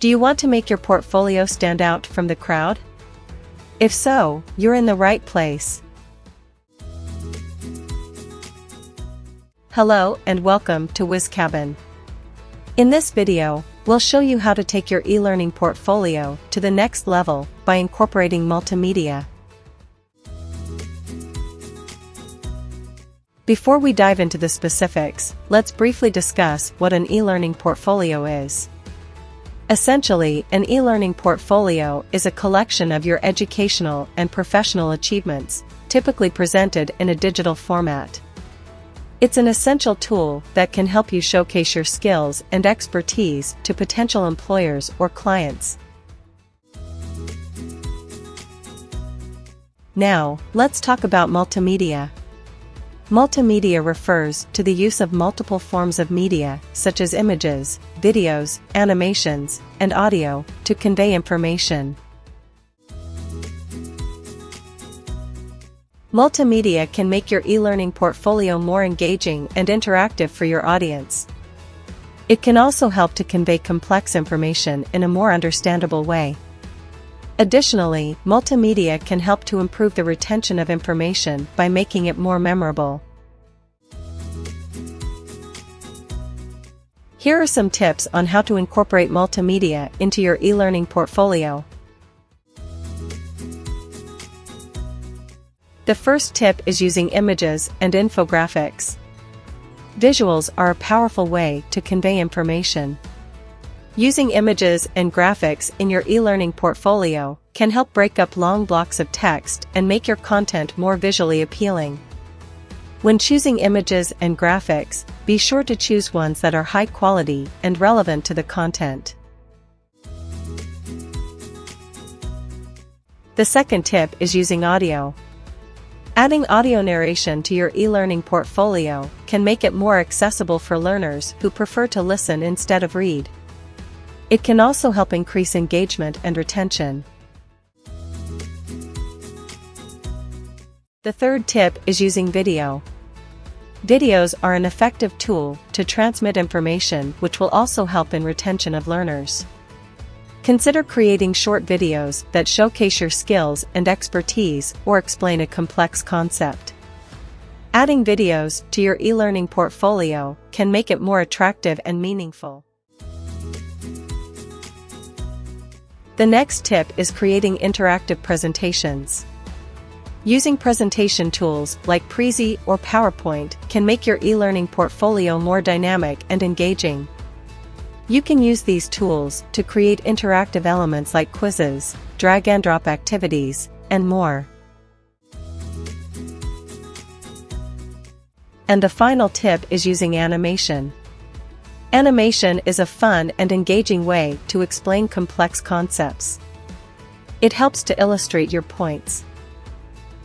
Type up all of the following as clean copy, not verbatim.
Do you want to make your portfolio stand out from the crowd? If so, you're in the right place. Hello and welcome to WizCabin. In this video, we'll show you how to take your e-learning portfolio to the next level by incorporating multimedia. Before we dive into the specifics, let's briefly discuss what an e-learning portfolio is. Essentially, an e-learning portfolio is a collection of your educational and professional achievements, typically presented in a digital format. It's an essential tool that can help you showcase your skills and expertise to potential employers or clients. Now, let's talk about multimedia. Multimedia refers to the use of multiple forms of media, such as images, videos, animations, and audio, to convey information. Multimedia can make your e-learning portfolio more engaging and interactive for your audience. It can also help to convey complex information in a more understandable way. Additionally, multimedia can help to improve the retention of information by making it more memorable. Here are some tips on how to incorporate multimedia into your e-learning portfolio. The first tip is using images and infographics. Visuals are a powerful way to convey information. Using images and graphics in your e-learning portfolio can help break up long blocks of text and make your content more visually appealing. When choosing images and graphics, be sure to choose ones that are high quality and relevant to the content. The second tip is using audio. Adding audio narration to your e-learning portfolio can make it more accessible for learners who prefer to listen instead of read. It can also help increase engagement and retention. The third tip is using video. Videos are an effective tool to transmit information, which will also help in retention of learners. Consider creating short videos that showcase your skills and expertise or explain a complex concept. Adding videos to your e-learning portfolio can make it more attractive and meaningful. The next tip is creating interactive presentations. Using presentation tools like Prezi or PowerPoint can make your e-learning portfolio more dynamic and engaging. You can use these tools to create interactive elements like quizzes, drag-and-drop activities, and more. And the final tip is using animation. Animation is a fun and engaging way to explain complex concepts. It helps to illustrate your points.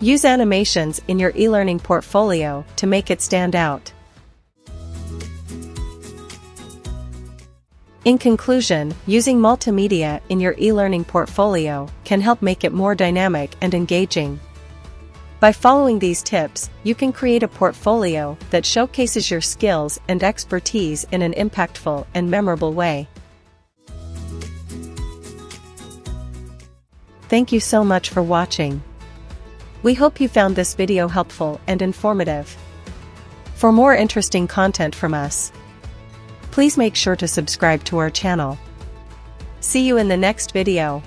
Use animations in your e-learning portfolio to make it stand out. In conclusion, using multimedia in your e-learning portfolio can help make it more dynamic and engaging. By following these tips, you can create a portfolio that showcases your skills and expertise in an impactful and memorable way. Thank you so much for watching. We hope you found this video helpful and informative. For more interesting content from us, please make sure to subscribe to our channel. See you in the next video.